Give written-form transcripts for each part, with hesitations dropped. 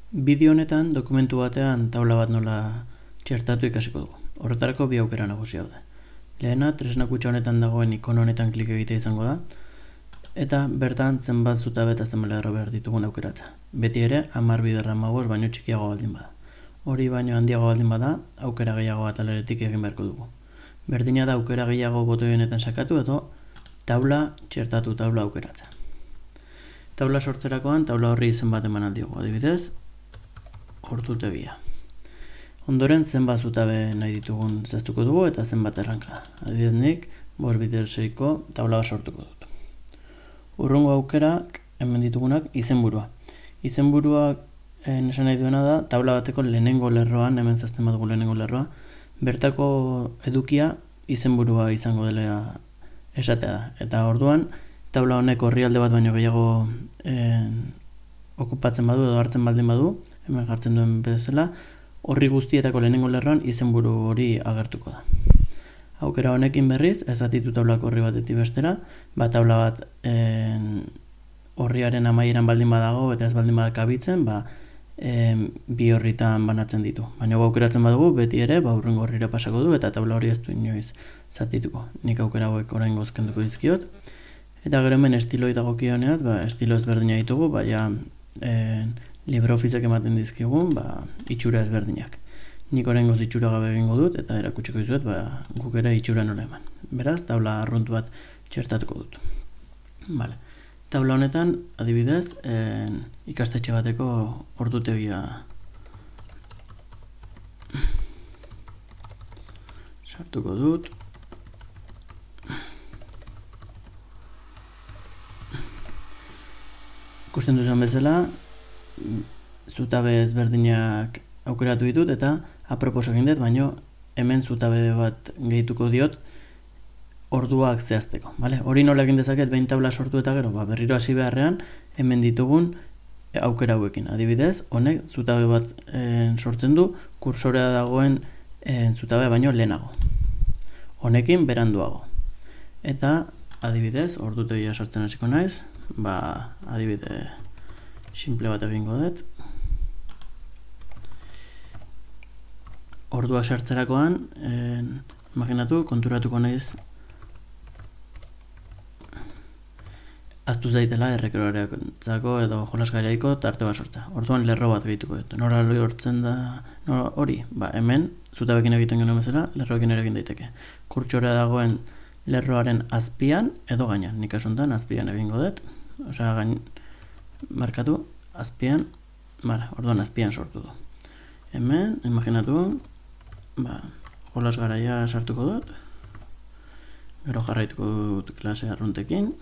Bideo honetan dokumentu batean taula bat nola txertatu ikasiko dugu. Horretarako bi aukera nagusi daude. Lehena, tresna kutxa honetan dagoen ikono honetan klik egitea izango da, eta bertan zenbat zutabe eta zenbat lerro behar ditugun aukeratza. Beti ere, 10 baino txikiago baldin bada. Hori baino handiago baldin bada, aukera gehiago ataleretik egin beharko dugu. Berdina da aukera gehiago botoi honetan sakatu edo taula txertatu taula aukeratza. Taula sortzerakoan taula horri izen bat eman aldiogu, adibidez, ordutegia. Ondoren zenbat zutabe nahi ditugun zehaztuko dugu eta zenbat erranka. Adibidez nik 5x6ko taula bat sortuko dut. Hurrengo aukerak hemen ditugunak izenburua. Izenburuak esan nahi duena da taula bateko lehenengo lerroan, hemen zehazten badugu lehenengo lerroa, bertako edukia izenburua izango dela esatea da. Eta orduan taula honek orrialde bat baino gehiago okupatzen badu edo hartzen baldin badu, hemen jartzen duen bezala, horri guztietako lehenengo lerroan izenburu hori agertuko da. Aukera honekin berriz, ezatitu taulak horri batetik bestera, taula bat horriaren amaieran baldin badago eta ez baldin badak abitzen, bi horritan banatzen ditu. Baina aukeratzen badugu, beti ere, hurrengo horrira pasako du eta taula hori ez du inoiz zatituko. Nik aukera hauek oraingoz kenduko dizkiot. Eta gero hemen estiloi dagokionez, estilo ezberdina ditugu, LibreOfficeek ematen dizkigun, itxura ezberdinak. Nik oraingoz itxura gabe egingo dut eta erakutsiko dizuet, guk ere itxura nola eman. Beraz, taula arrunt bat txertatuko dut. Taula honetan, adibidez, ikastetxe bateko ordutegia sartuko dut. Ikusten duzuen bezala, zutabe ezberdinak aukeratu ditut eta apropos egin dut, baino hemen zutabe bat gehituko diot orduak zehazteko. Hori nola egin dezaket behin taula sortu eta gero, berriro hasi beharrean hemen ditugun aukera hauekin. Adibidez, honek zutabe bat sortzen du kursorea dagoen zutabe baino lehenago. Honekin beranduago. Eta adibidez, ordutegia sartzen hasiko naiz, adibide simple bat egingo dut. Orduak sartzerakoan, imaginatu, konturatuko naiz aztu zaitela errekrearentzako edo jolasgailaiko tarte bat sortza. Orduan lerro bat gehituko dut. Nora lortzen da hori? Hemen, zutabekin egiten genuen bezala, lerroekin ere egin daiteke. Kurtsorea dagoen lerroaren azpian edo gainean. Nik asuntan azpian egingo dut. Markatu, azpian, orduan azpian sortu du. Hemen, imaginatu, jolas garaia sartuko dut. Gero jarraituko dut klase arruntekin.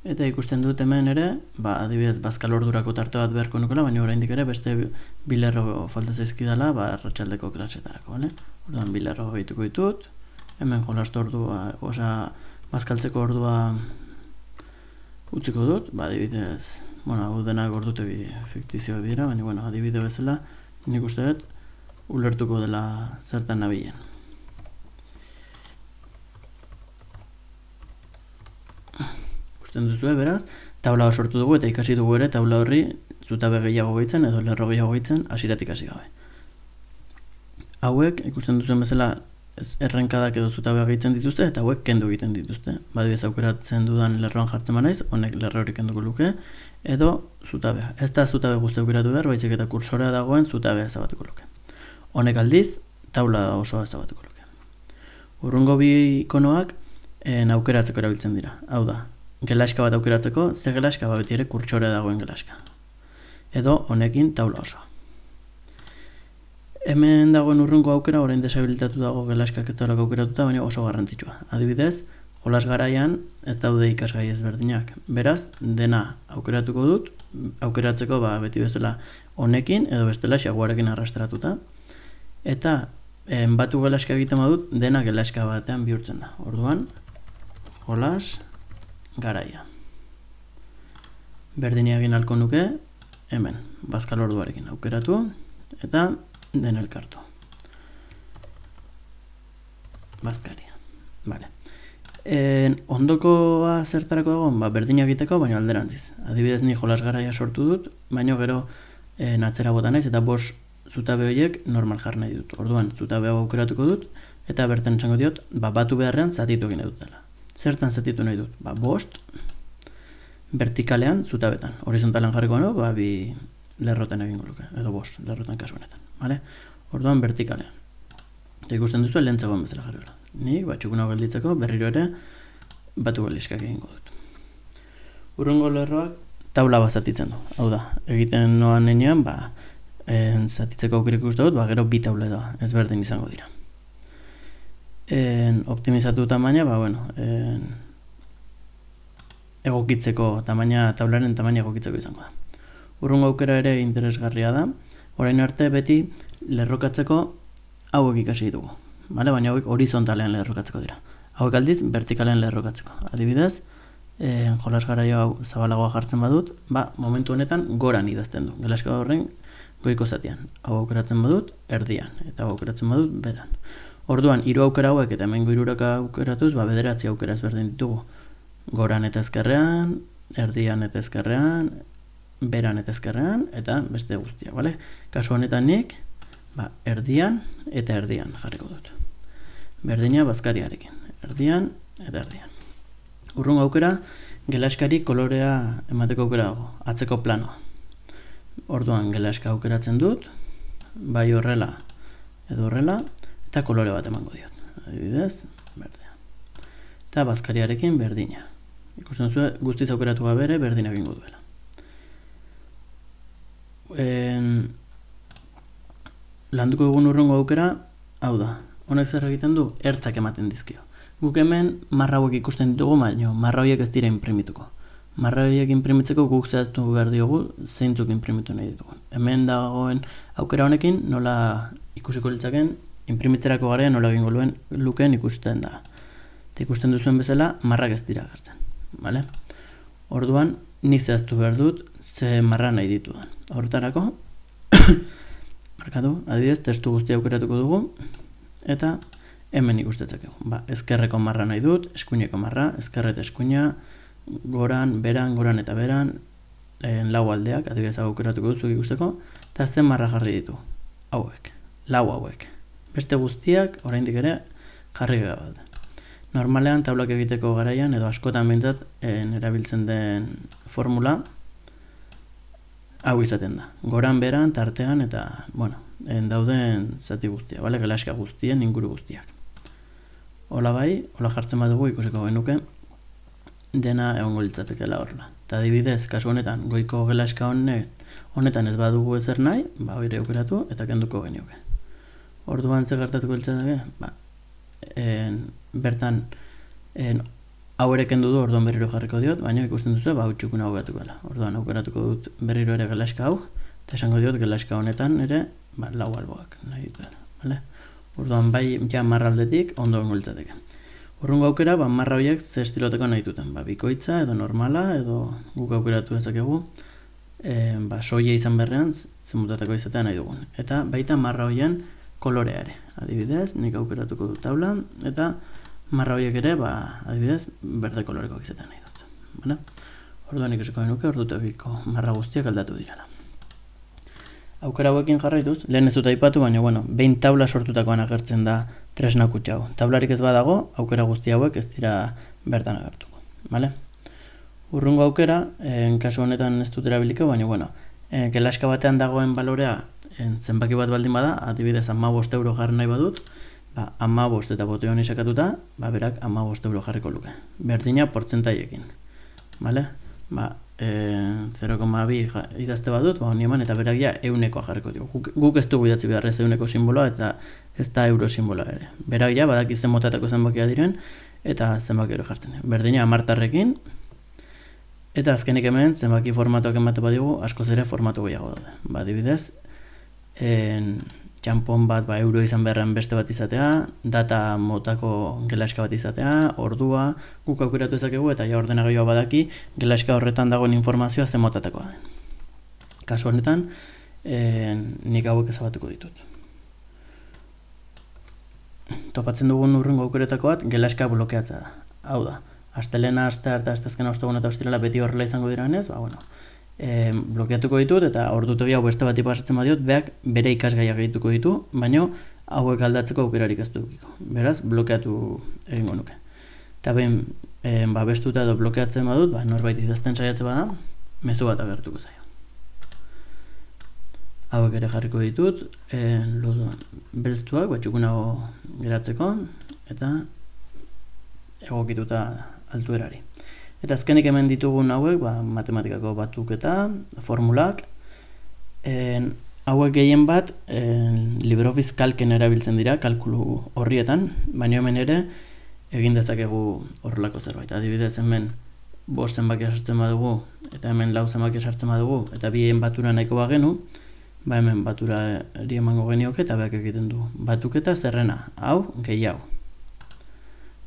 Eta ikusten dut hemen ere, adibidez, bazkal ordurako tarte bat beharko nukela, baina oraindik ere beste bi lerro falta zaizkidala, arratsaldeko klasetarako, Orduan bi lerro gehituko ditut, hemen jolastu ordua, bazkaltzeko ordua utziko dut, adibidez, hau denak ordutegi fiktizioa dira, baina adibide bezala, nik uste dut ulertuko dela zertan nabilen. Ikusten duzue, beraz, taula sortu dugu eta ikasi dugu ere taula horri zutabe gehiago gehitzen edo lerro gehiago gehitzen hasieratik hasi gabe. Hauek, ikusten duzuen bezala, errenkadak edo zutabe gehitzen dituzte eta hauek kendu egiten dituzte. Badibidez aukeratzen dudan lerroan jartzen banaiz, honek lerro hori kenduko luke, edo zutabea. Ez da zutabe guzti aukeratu behar, baizik eta kursorea dagoen zutabea ezabatuko luke. Honek aldiz, taula osoa ezabatuko luke. Hurrengo bi ikonoak aukeratzeko erabiltzen dira. Hau da, gelaska bat aukeratzeko, ze gelaska beti ere kurtsorea dagoen gelaska. Edo honekin taula osoa. Hemen dagoen hurrengo aukera, orain desabilitatu dago gelaskak ez dagoelako aukeratuta, baina oso garrantzitsua. Adibidez, jolas garaian ez daude ikasgai ezberdinak. Beraz, dena aukeratuko dut, aukeratzeko beti bezala honekin edo bestela xaguarekin arrastratuta. Eta batu gelaska egiten badut, dena gelaska batean bihurtzen da. Orduan, jolas garaia. Berdina egin halko nuke, hemen, bazkal orduarekin aukeratu, eta den elkartu. Bazkaria. Ondokoa zertarako dago, berdina egiteko, baina alderantziz. Adibidez, ni jolas garaia sortu dut, baina gero atzera bota naiz, eta 5 zutabe horiek normal jar nahi dut. Orduan, zutabe hau aukeratuko dut, eta bertan esango diot, batu beharrean zatitu egin dut dela. Zertan zatitu nahi dut? 5 vertikalean zutabetan. Horizontalan jarriko nahi, 2 lerrotan egingo luke, edo 5 lerrotan kasu honetan. Vale? Orduan, vertikalean. Eta ikusten duzu, lehentzagoen bezala jarri gara. Nik, txukun hau gelditzeko, berriro ere, batu galiskak egingo dut. Urrungo lerroak taula bat zatitzen du. Hau da, egiten noan nenean, zatitzeko aukerik uste dut, gero 2 taula da, ezberdin izango dira. Optimizatu tamaina, egokitzeko tamaina, taularen tamaina egokitzeko izango da. Urrungo aukera ere interesgarria da, orain arte beti lerrokatzeko hauek ikasi ditugu. Baina hauek horizontalean lerrokatzeko dira. Hauek aldiz, vertikalean lerrokatzeko. Adibidez, jolas garaio hau zabalagoa jartzen badut, momentu honetan goran idazten du. Gelaska horren goiko zatian. Hau aukeratzen badut, erdian. Eta hau aukeratzen badut, beran. Orduan, 3 aukera hauek eta hemengo 3 aukeratuz, 9 aukera ezberdin ditugu. Goran eta ezkerrean, erdian eta ezkerrean, beran eta ezkerrean, eta beste guztia, bale? Kasu honetan nik, erdian eta erdian jarriko dut. Berdina bazkariarekin. Erdian eta erdian. Urrungo aukera, gelaskari kolorea emateko aukera dago, atzeko planoa. Orduan, gelaska aukeratzen dut, bai horrela edo horrela, eta kolore bat emango diot. Adibidez, berdea. Eta bazkariarekin berdina. Ikusten duzu, guztiz aukeratu gabere, berdina egingo duela. Landuko dugun urrungo aukera, hau da. Honek zer egiten du, ertzak ematen dizkio. Guk hemen marra hauek ikusten ditugu, baina marra horiek ez dira imprimituko. Marra horiek imprimitzeko guk zehaztu behar diogu zeintzuk imprimitu nahi ditugu. Hemen dagoen aukera honekin nola ikusiko litzaken, imprimitzerako garea nola egingo lukeen ikusten da. Eta ikusten duzuen bezala, marrak ez dira agertzen. Vale? Orduan, nik zehaztu behar dut ze marra nahi ditudan. Horretarako, markatu, adibidez, testu guztia aukeratuko dugu, eta hemen ikustetzakegu. Ezkerreko marra nahi dut, eskuineko marra, ezkerre eta eskuina, goran eta beran, 4 aldeak, adibidez aukeratuko duzu ikusteko, eta zen marra jarri ditu. Hauek, 4 hauek. Beste guztiak, oraindik ere, jarri gabe. Normalean, taulak egiteko garaian, edo askotan behintzat, erabiltzen den formula, hau izaten da. Goran, beran, tartean, eta, dauden zati guztia, gelaska guztien, inguru guztiak. Hola bai, hola jartzen badugu ikusiko genuke, dena egongo litzatekeela horrela. Eta adibidez, kasu honetan, goiko gelaska honetan ez badugu ezer nahi, hori aukeratu eta kenduko genioke. Orduan ze gertatuko litzateke, bertan hau ere kendu du, orduan berriro jarriko diot, baina ikusten duzu, hau txukun hau gatuko dela. Orduan aukeratuko dut berriro ere gelaska hau, eta esango diot gelaska honetan ere 4 alboak nahi dituela. Orduan bai marraldetik ondo egongo litzateke. Urrungo aukera, marra horiek ze estiloteko nahi duten. Bikoitza edo normala edo guk aukeratu dezakegu soia izan berrean zenmutateko izatea nahi dugun. Eta baita marra horien kolorea ere. Adibidez, nik aukeratuko dut taula, eta marra horiek ere, adibidez, berde kolorekoak izatea nahi dut. Orduan ikusiko genuke, ordutegiko marra guztiak aldatu direla. Aukera hauekin jarraituz, lehen ez dut aipatu, baina, behin taula sortutakoan agertzen da tresna kutxa hau. Taularik ez badago, aukera guzti hauek ez dira bertan agertuko. Urrungo aukera, kasu honetan ez dut erabiliko, baina, gelaska batean dagoen balorea zenbaki bat baldin bada, adibidez 15 euro jarri nahi badut, 15 eta bote honi sakatuta, berak 15 euro jarriko luke. Berdina portzentaiekin. 0,2 idazte badut, honi eman, eta berak ja eunekoa jarriko dio. Guk ez dugu idatzi behar ez euneko simboloa, eta ez da euro simboloa ere. Berak ja, badaki zenbotatako zenbakia diren, eta zenbaki hori jartzen. Berdina 10 eta azkenik hemen, zenbaki formatuak emate badigu, askoz ere formatu gehiago daude. Adibidez, txampon bat euro izan beharren beste bat izatea, data motako gelaska bat izatea, ordua, guk aukeratu ezakegu eta ja ordenagailoa badaki gelaska horretan dagoen informazioa zen motatakoa den. Kasu honetan, nik hauek ezabatuko ditut. Topatzen dugun urrengo aukeretako bat gelaska blokeatzea da. Hau da, astelena, asteartea, asteazkena, osteguna eta ostirala beti horrela izango direnez, blokeatuko ditut eta ordutegi hau beste bati pasatzen badiot, beak bere ikasgaiak egituko ditu, baina hauek aldatzeko aukerarik ez dukiko. Beraz, blokeatu egingo nuke. Eta behin babestuta edo blokeatzen badut, norbait idazten saiatzen bada, mezu bat agertuko zaio. Hauek ere jarriko ditut, belztuak, txukunago geratzeko, eta egokituta altuerari. Eta azkenik hemen ditugun hauek, matematikako batuketa, formulak, hauek gehien bat LibreOffice Calquen erabiltzen dira, kalkulu horrietan, baina hemen ere egin dezakegu horrelako zerbait. Adibidez, hemen 5 zenbakia sartzen badugu, eta hemen 4 zenbakia sartzen badugu, eta bien batura nahiko bagenu, hemen baturari emango genioke eta beak egiten du. Batuketa zerrena, hau, gehiago.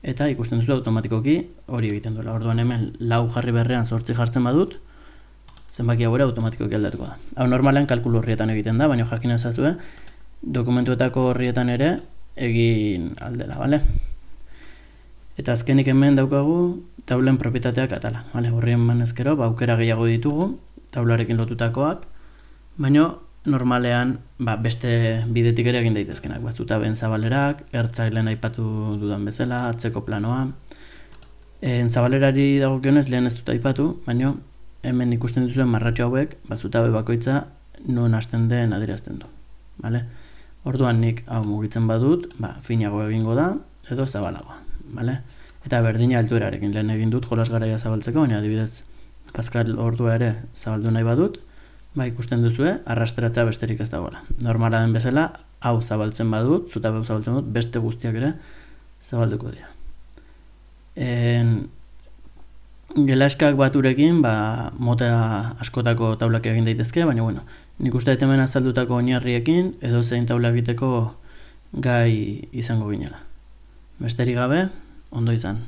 Eta ikusten duzu automatikoki hori egiten duela. Orduan hemen 4 jarri berrean 8 jartzen badut, zenbaki hau ere automatikoki aldatuko da. Hau normalean kalkulu horrietan egiten da, baina jakin ezazue dokumentuetako horrietan ere egin aldela, bale? Eta azkenik hemen daukagu taulen propietateak atala. Horrien manezkero, aukera gehiago ditugu, taularekin lotutakoak, baina normalean beste bidetik ere egin daitezkenak. Zutaben zabalerak, ertzailen aipatu dudan bezala, atzeko planoa. Zabalerari dagokionez lehen ez dut aipatu, baina hemen ikusten dituzuen marratxo hauek, zutabe bakoitza non hasten den adierazten du. Orduan nik hau mugitzen badut, finago egingo da, edo zabalagoa. Eta berdina altuerarekin lehen egin dut jolas garaia zabaltzeko, baina adibidez Pascal ordua ere zabaldu nahi badut, ikusten duzue, arrastratza besterik ez dagoela. Normala den bezala, hau zabaltzen badut, zutabe hau zabaltzen badut, beste guztiak ere zabalduko dira. Gelaskak baturekin, mota askotako taulak egin daitezke, baina nik uste hemen azaldutako oinarriekin edo zein taula egiteko gai izango ginela. Besterik gabe, ondo izan.